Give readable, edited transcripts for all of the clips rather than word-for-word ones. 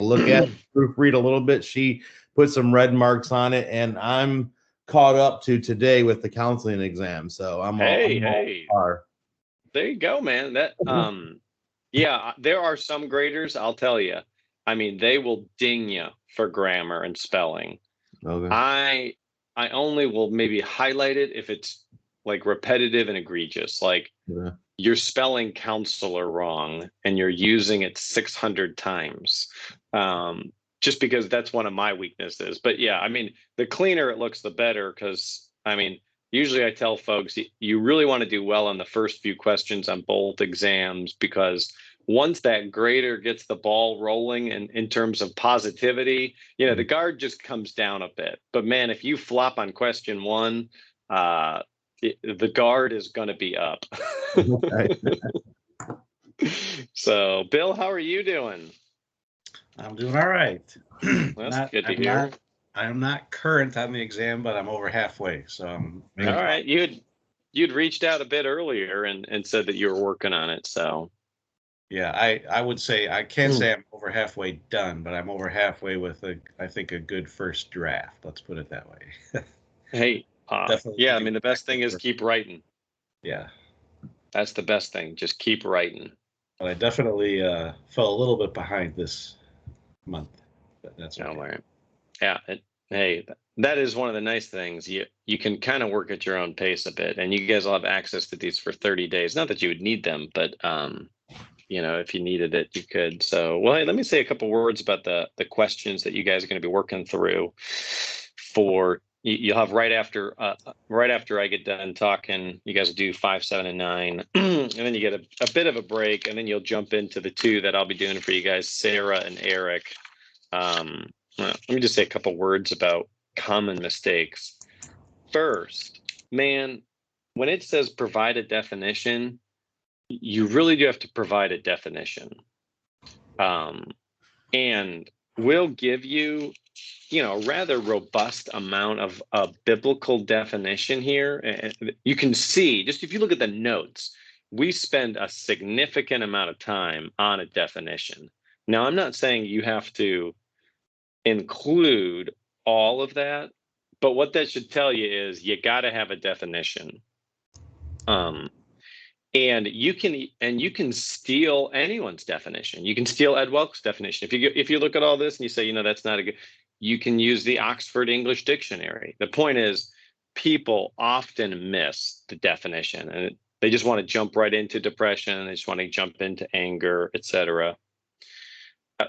look at it, proofread a little bit. She put some red marks on it, and I'm caught up to today with the counseling exam. So I'm all par. There you go, man. That yeah, there are some graders, I'll tell you. I mean, they will ding you for grammar and spelling. Okay. I only will maybe highlight it if it's like repetitive and egregious. Like you're spelling counselor wrong and you're using it 600 times. Just because that's one of my weaknesses. But yeah, I mean, the cleaner it looks, the better. Because I mean, usually I tell folks you really want to do well on the first few questions on both exams, because once that grader gets the ball rolling and in terms of positivity, you know, the guard just comes down a bit. But man, if you flop on question one, the guard is going to be up. So, Bill, how are you doing? I'm doing all right. That's good to hear. I'm not current on the exam, but I'm over halfway. So I'm all right. You'd reached out a bit earlier and said that you were working on it. So yeah, I would say I can't say I'm over halfway done, but I'm over halfway with I think a good first draft. Let's put it that way. Hey, yeah, I mean, the best thing is keep writing. Yeah. That's the best thing. Just keep writing. But I definitely fell a little bit behind this month. But that's okay. Right. Yeah. Hey, that is one of the nice things. You can kind of work at your own pace a bit, and you guys will have access to these for 30 days. Not that you would need them, but you know, if you needed it, you could. So, well, hey, let me say a couple words about the questions that you guys are going to be working through. You'll have right after I get done talking, you guys will do 5, 7, and 9, and then you get a bit of a break, and then you'll jump into the 2 that I'll be doing for you guys, Sarah and Eric. Let me just say a couple words about common mistakes. First, man, when it says provide a definition, you really do have to provide a definition. And we'll give you, a rather robust amount of a biblical definition here. And you can see, just if you look at the notes, we spend a significant amount of time on a definition. Now, I'm not saying you have to include all of that, but what that should tell you is you got to have a definition. And you can steal anyone's definition. You can steal Ed Welk's definition. If you look at all this and you say, that's not a good, you can use the Oxford English Dictionary. The point is, people often miss the definition, and they just want to jump right into depression. They just want to jump into anger, etc.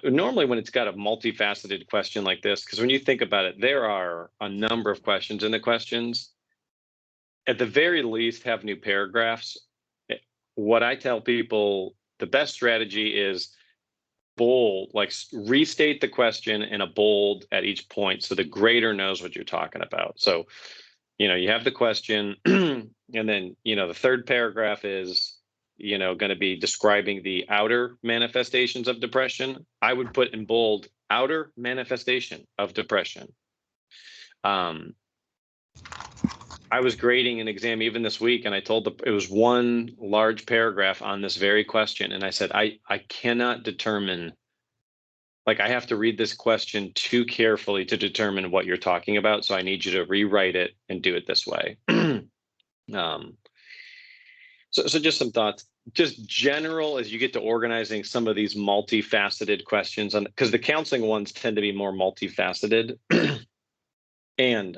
Normally, when it's got a multifaceted question like this, because when you think about it, there are a number of questions in the questions. At the very least, have new paragraphs. What I tell people, the best strategy is bold, like restate the question in a bold at each point so the grader knows what you're talking about. So, you have the question, and then, the third paragraph is, going to be describing the outer manifestations of depression. I would put in bold, outer manifestation of depression. I was grading an exam even this week, and I told it was one large paragraph on this very question. And I said, I cannot determine, like, I have to read this question too carefully to determine what you're talking about. So I need you to rewrite it and do it this way. So just some thoughts, just general, as you get to organizing some of these multifaceted questions, because the counseling ones tend to be more multifaceted. And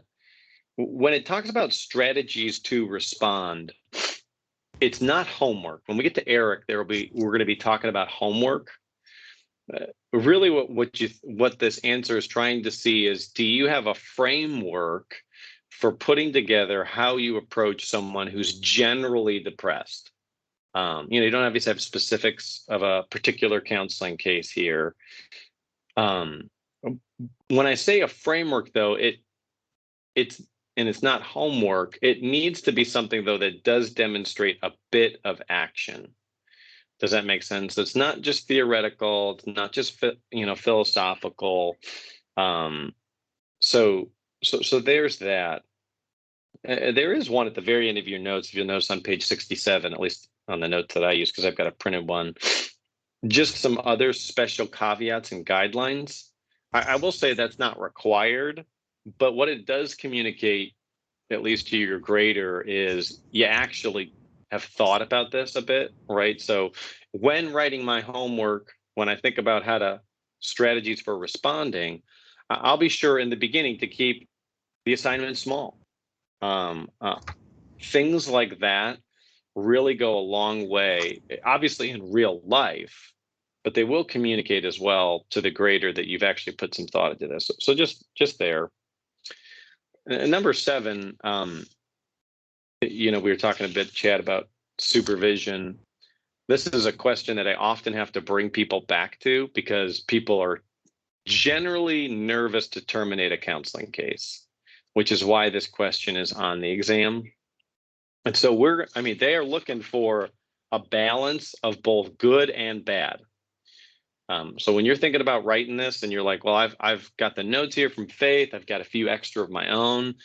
when it talks about strategies to respond, it's not homework. When we get to Eric, we're going to be talking about homework. Really, what this answer is trying to see is, do you have a framework for putting together how you approach someone who's generally depressed? You don't obviously have specifics of a particular counseling case here. When I say a framework, though, it's not homework. It needs to be something, though, that does demonstrate a bit of action. Does that make sense? It's not just theoretical. It's not just philosophical. So there's that. There is one at the very end of your notes. If you'll notice on page 67, at least on the notes that I use, because I've got a printed one. just some other special caveats and guidelines. I will say that's not required, but what it does communicate, at least to your grader, is you actually have thought about this a bit, right? So when writing my homework, when I think about how to strategies for responding, I'll be sure in the beginning to keep the assignment small. Things like that really go a long way, obviously in real life, but they will communicate as well to the grader that you've actually put some thought into this. So just there. And number 7, we were talking a bit, Chad, about supervision. This is a question that I often have to bring people back to because people are generally nervous to terminate a counseling case, which is why this question is on the exam. And so they are looking for a balance of both good and bad. So when you're thinking about writing this and you're like, well, I've got the notes here from Faith, I've got a few extra of my own,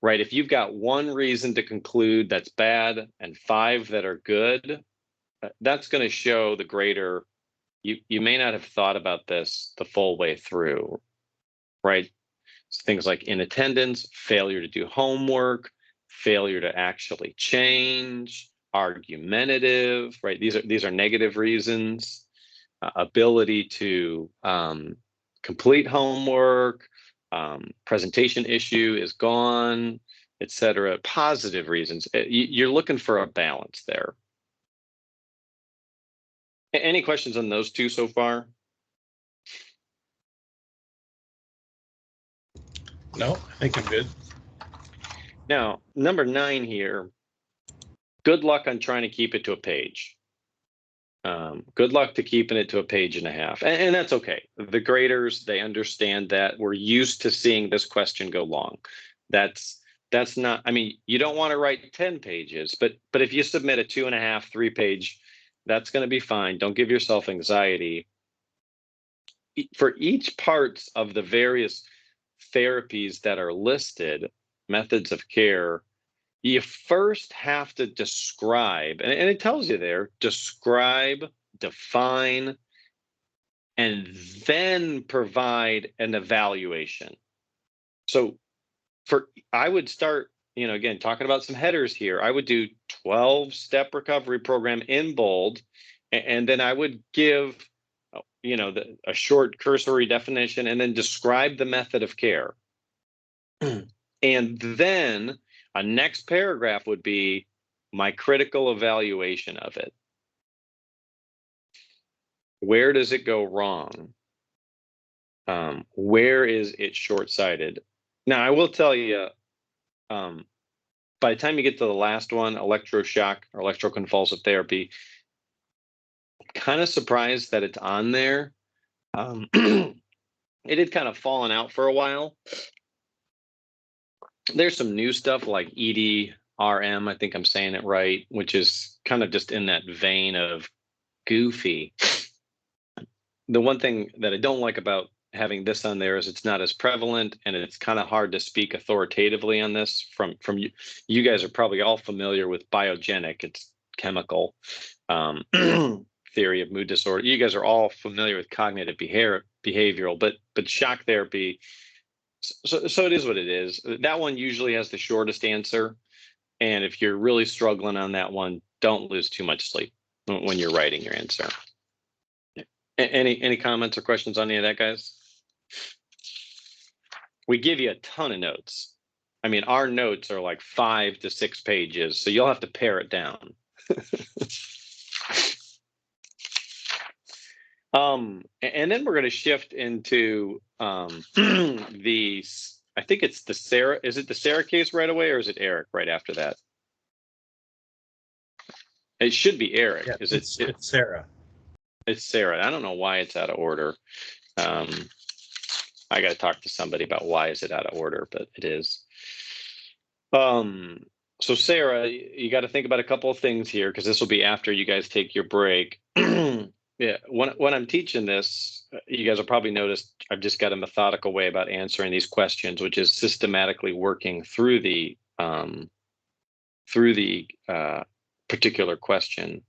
right? If you've got one reason to conclude that's bad and 5 that are good, that's going to show the grader you may not have thought about this the full way through, right? Things like inattendance, failure to do homework, failure to actually change, argumentative, right? These are negative reasons. Ability to complete homework, presentation issue is gone, etc. Positive reasons. You're looking for a balance there. Any questions on those 2 so far? No, I think I'm good. Now, number 9 here, good luck on trying to keep it to a page. Good luck to keeping it to a page and a half. And that's okay. The graders, they understand that. We're used to seeing this question go long. That's not, you don't want to write 10 pages, but if you submit a 2.5, 3 page, that's going to be fine. Don't give yourself anxiety. For each parts of the various therapies that are listed, methods of care, you first have to describe, and it tells you there, describe, define, and then provide an evaluation. So I would start, again, talking about some headers here. I would do 12-step recovery program in bold, and then I would give, a short cursory definition and then describe the method of care. And then a next paragraph would be my critical evaluation of it. Where does it go wrong? Where is it short-sighted? Now, I will tell you, by the time you get to the last one, electroshock or electroconvulsive therapy, I'm kind of surprised that it's on there. It had kind of fallen out for a while. There's some new stuff like EDRM, I think I'm saying it right, which is kind of just in that vein of goofy. The one thing that I don't like about having this on there is it's not as prevalent, and it's kind of hard to speak authoritatively on this from you. You guys are probably all familiar with biogenic. It's chemical theory of mood disorder. You guys are all familiar with cognitive behavioral, but shock therapy. So it is what it is. That one usually has the shortest answer. And if you're really struggling on that one, don't lose too much sleep when you're writing your answer. Any comments or questions on any of that, guys? We give you a ton of notes. Our notes are like 5 to 6 pages, so you'll have to pare it down. And then we're going to shift into I think it's the Sarah. Is it the Sarah case right away, or is it Eric right after that? It should be Eric. Yeah, it's Sarah. It's Sarah. I don't know why it's out of order. I got to talk to somebody about why is it out of order, but it is. So Sarah, you got to think about a couple of things here, because this will be after you guys take your break. Yeah, when I'm teaching this, you guys will probably notice I've just got a methodical way about answering these questions, which is systematically working through the particular question.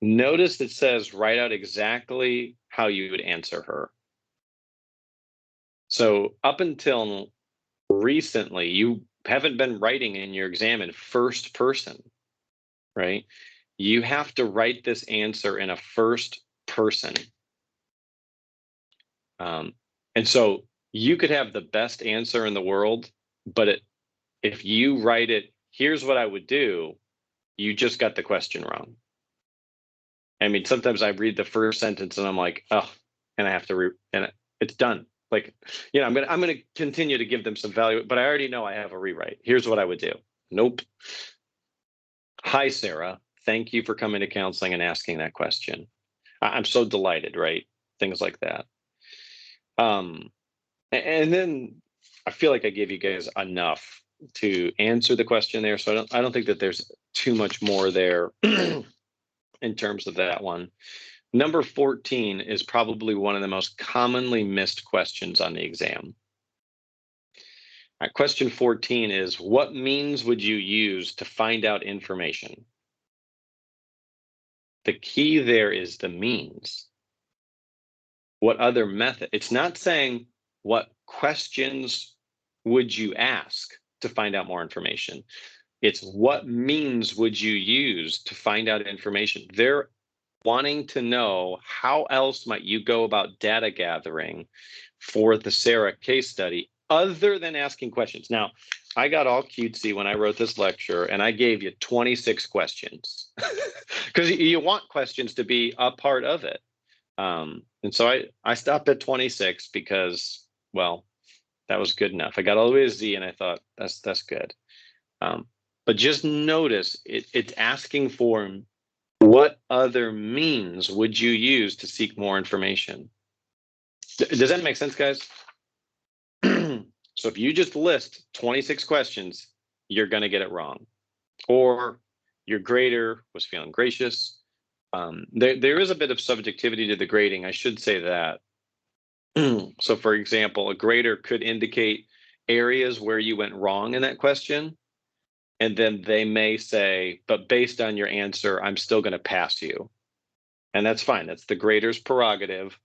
Notice it says write out exactly how you would answer her. So up until recently, you haven't been writing in your exam in first person, right? You have to write this answer in a first person. And so you could have the best answer in the world, but if you write it, here's what I would do, you just got the question wrong. I mean, sometimes I read the first sentence and I'm like, oh, and I have to and it's done. Like, I'm gonna continue to give them some value, but I already know I have a rewrite. Here's what I would do. Nope. Hi, Sarah. Thank you for coming to counseling and asking that question. I'm so delighted, right? Things like that. And then I feel like I gave you guys enough to answer the question there. So I don't think that there's too much more there in terms of that one. Number 14 is probably one of the most commonly missed questions on the exam. Question 14 is, what means would you use to find out information? The key there is the means. What other method? It's not saying what questions would you ask to find out more information. It's what means would you use to find out information. They're wanting to know how else might you go about data gathering for the Sarah case study other than asking questions. Now, I got all cutesy when I wrote this lecture and I gave you 26 questions because you want questions to be a part of it. And so I stopped at 26 because, well, that was good enough. I got all the way to Z and I thought that's good. But just notice it's asking for what other means would you use to seek more information? Does that make sense, guys? So if you just list 26 questions, you're going to get it wrong. Or your grader was feeling gracious. There is a bit of subjectivity to the grading. I should say that. So for example, a grader could indicate areas where you went wrong in that question. And then they may say, but based on your answer, I'm still going to pass you. And that's fine. That's the grader's prerogative.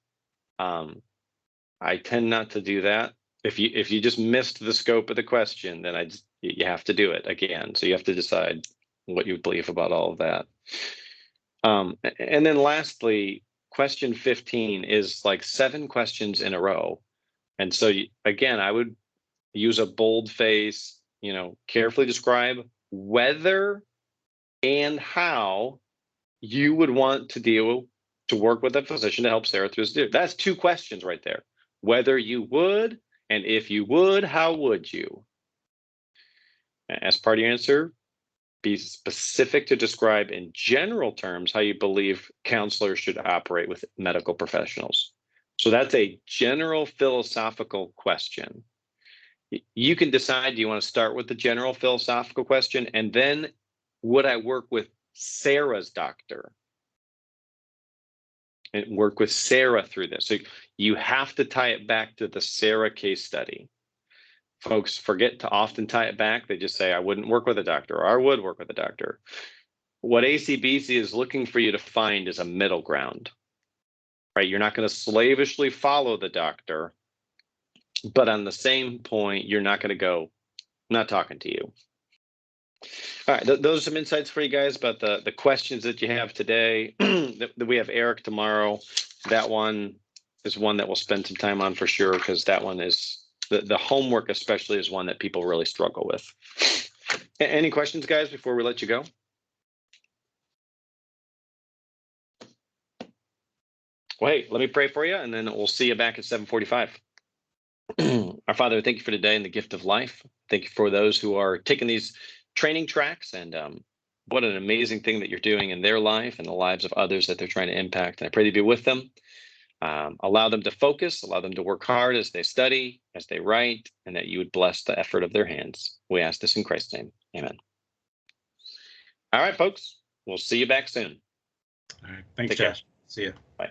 I tend not to do that. If you just missed the scope of the question, then you have to do it again. So you have to decide what you believe about all of that. And then lastly, question 15 is like 7 questions in a row. And so again, I would use a boldface, carefully describe whether and how you would want to work with a physician to help Sarah through this. That's 2 questions right there. Whether you would, and if you would, how would you? As part of your answer, be specific to describe in general terms how you believe counselors should operate with medical professionals. So that's a general philosophical question. You can decide, do you want to start with the general philosophical question, and then would I work with Sarah's doctor and work with Sarah through this? So you have to tie it back to the Sarah case study. Folks forget to often tie it back. They just say, I wouldn't work with a doctor, or I would work with a doctor. What ACBC is looking for you to find is a middle ground, right? You're not going to slavishly follow the doctor, but on the same point, you're not going to go, I'm not talking to you. All right, those are some insights for you guys about the questions that you have today. That we have Eric tomorrow. That one is one that we'll spend some time on for sure, because that one is, the homework especially is one that people really struggle with. Any questions, guys, before we let you go? Well, hey, let me pray for you, and then we'll see you back at 7:45. Our Father, thank you for today and the gift of life. Thank you for those who are taking these training tracks, and what an amazing thing that you're doing in their life and the lives of others that they're trying to impact. And I pray to be with them. Allow them to focus, allow them to work hard as they study, as they write, and that you would bless the effort of their hands. We ask this in Christ's name. Amen. All right, folks, we'll see you back soon. All right. Thanks, Josh. See you. Bye.